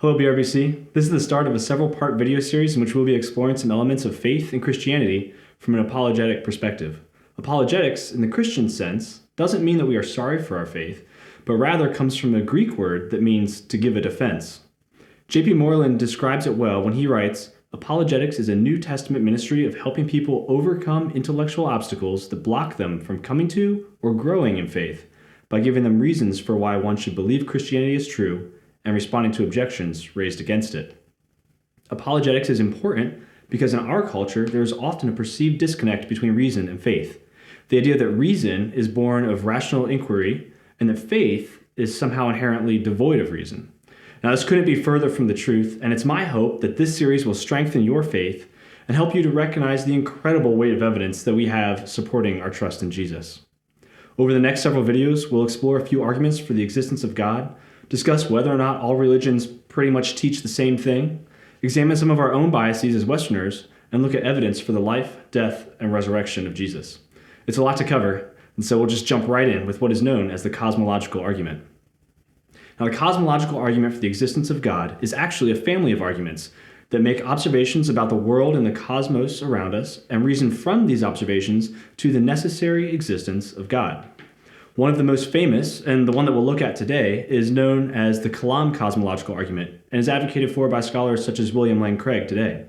Hello, BRBC. This is the start of a several-part video series in which we'll be exploring some elements of faith and Christianity from an apologetic perspective. Apologetics, in the Christian sense, doesn't mean that we are sorry for our faith, but rather comes from a Greek word that means to give a defense. J.P. Moreland describes it well when he writes, "Apologetics is a New Testament ministry of helping people overcome intellectual obstacles that block them from coming to or growing in faith, by giving them reasons for why one should believe Christianity is true, and responding to objections raised against it." Apologetics is important because in our culture there is often a perceived disconnect between reason and faith. The idea that reason is born of rational inquiry and that faith is somehow inherently devoid of reason. Now, this couldn't be further from the truth, and it's my hope that this series will strengthen your faith and help you to recognize the incredible weight of evidence that we have supporting our trust in Jesus. Over the next several videos, we'll explore a few arguments for the existence of God, discuss whether or not all religions pretty much teach the same thing, examine some of our own biases as Westerners, and look at evidence for the life, death, and resurrection of Jesus. It's a lot to cover, and so we'll just jump right in with what is known as the Cosmological Argument. Now, the Cosmological Argument for the existence of God is actually a family of arguments that make observations about the world and the cosmos around us and reason from these observations to the necessary existence of God. One of the most famous, and the one that we'll look at today, is known as the kalam cosmological argument, and is advocated for by scholars such as William Lane Craig today.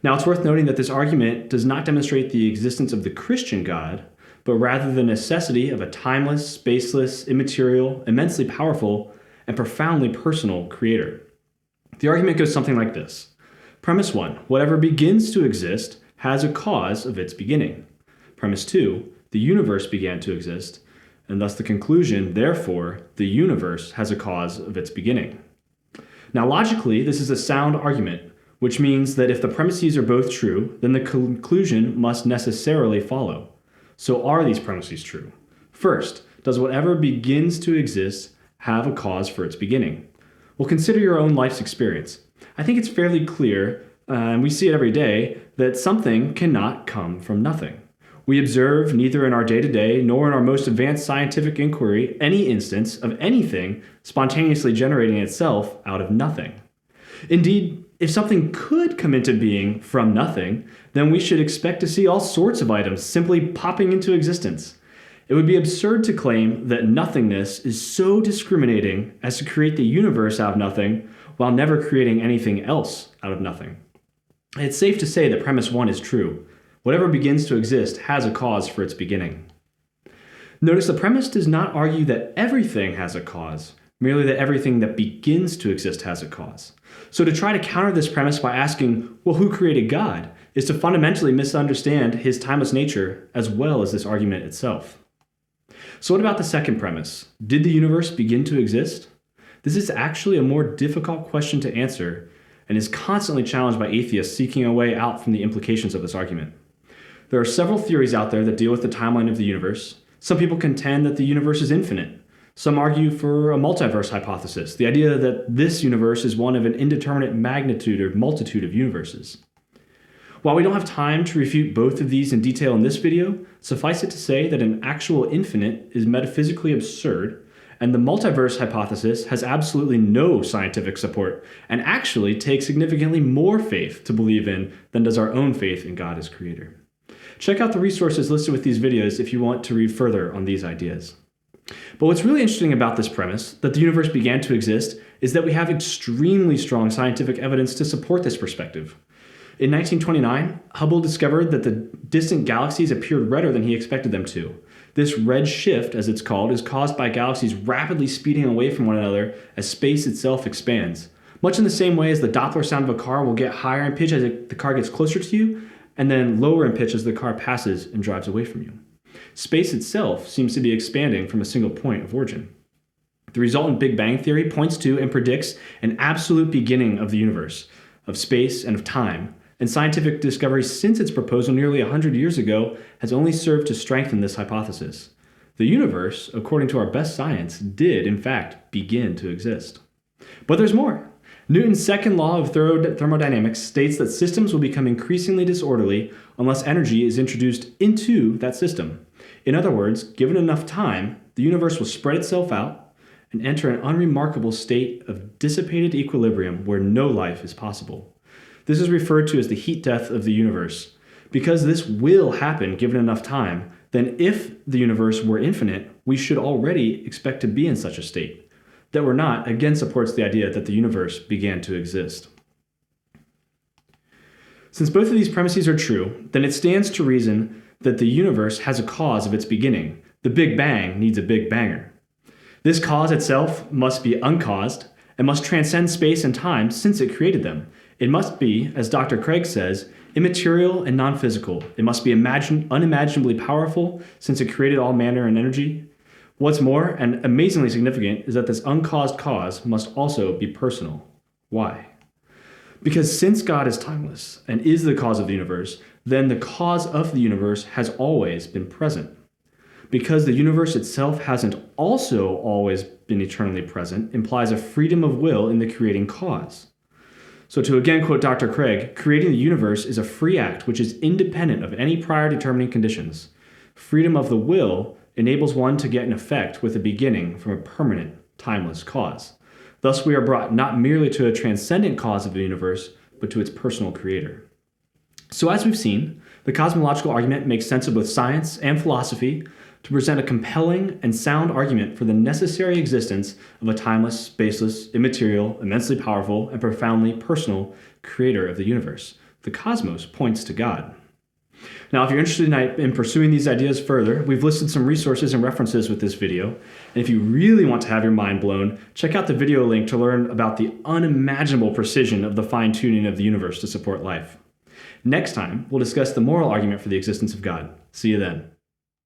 Now, it's worth noting that this argument does not demonstrate the existence of the Christian God, but rather the necessity of a timeless, spaceless, immaterial, immensely powerful, and profoundly personal creator. The argument goes something like this. Premise 1, whatever begins to exist has a cause of its beginning. Premise 2, the universe began to exist, and thus the conclusion, therefore, the universe has a cause of its beginning. Now, logically, this is a sound argument, which means that if the premises are both true, then the conclusion must necessarily follow. So are these premises true? First, does whatever begins to exist have a cause for its beginning? Well, consider your own life's experience. I think it's fairly clear, and we see it every day, that something cannot come from nothing. We observe neither in our day-to-day nor in our most advanced scientific inquiry any instance of anything spontaneously generating itself out of nothing. Indeed, if something could come into being from nothing, then we should expect to see all sorts of items simply popping into existence. It would be absurd to claim that nothingness is so discriminating as to create the universe out of nothing while never creating anything else out of nothing. It's safe to say that premise 1 is true. Whatever begins to exist has a cause for its beginning. Notice the premise does not argue that everything has a cause, merely that everything that begins to exist has a cause. So to try to counter this premise by asking, well, who created God, is to fundamentally misunderstand his timeless nature as well as this argument itself. So what about the second premise? Did the universe begin to exist? This is actually a more difficult question to answer and is constantly challenged by atheists seeking a way out from the implications of this argument. There are several theories out there that deal with the timeline of the universe. Some people contend that the universe is infinite. Some argue for a multiverse hypothesis, the idea that this universe is one of an indeterminate magnitude or multitude of universes. While we don't have time to refute both of these in detail in this video, suffice it to say that an actual infinite is metaphysically absurd, and the multiverse hypothesis has absolutely no scientific support and actually takes significantly more faith to believe in than does our own faith in God as creator. Check out the resources listed with these videos if you want to read further on these ideas. But what's really interesting about this premise, that the universe began to exist, is that we have extremely strong scientific evidence to support this perspective. In 1929, Hubble discovered that the distant galaxies appeared redder than he expected them to. This red shift, as it's called, is caused by galaxies rapidly speeding away from one another as space itself expands. Much in the same way as the Doppler sound of a car will get higher in pitch as the car gets closer to you, and then lower in pitch as the car passes and drives away from you. Space itself seems to be expanding from a single point of origin. The resultant Big Bang theory points to and predicts an absolute beginning of the universe, of space, and of time, and scientific discovery since its proposal nearly 100 years ago has only served to strengthen this hypothesis. The universe, according to our best science, did, in fact, begin to exist. But there's more. Newton's second law of thermodynamics states that systems will become increasingly disorderly unless energy is introduced into that system. In other words, given enough time, the universe will spread itself out, and enter an unremarkable state of dissipated equilibrium where no life is possible. This is referred to as the heat death of the universe. Because this will happen given enough time, then if the universe were infinite, we should already expect to be in such a state. That we're not, again, supports the idea that the universe began to exist. Since both of these premises are true, then it stands to reason that the universe has a cause of its beginning. The Big Bang needs a Big Banger. This cause itself must be uncaused and must transcend space and time since it created them. It must be, as Dr. Craig says, immaterial and non-physical. It must be unimaginably powerful since it created all matter and energy. What's more, and amazingly significant, is that this uncaused cause must also be personal. Why? Because since God is timeless and is the cause of the universe, then the cause of the universe has always been present. Because the universe itself hasn't also always been eternally present implies a freedom of will in the creating cause. So to again quote Dr. Craig, creating the universe is a free act which is independent of any prior determining conditions. Freedom of the will enables one to get an effect with a beginning from a permanent, timeless cause. Thus we are brought not merely to a transcendent cause of the universe, but to its personal creator. So as we've seen, the cosmological argument makes sense of both science and philosophy to present a compelling and sound argument for the necessary existence of a timeless, spaceless, immaterial, immensely powerful, and profoundly personal creator of the universe. The cosmos points to God. Now, if you're interested in pursuing these ideas further, we've listed some resources and references with this video. And if you really want to have your mind blown, check out the video link to learn about the unimaginable precision of the fine-tuning of the universe to support life. Next time, we'll discuss the moral argument for the existence of God. See you then.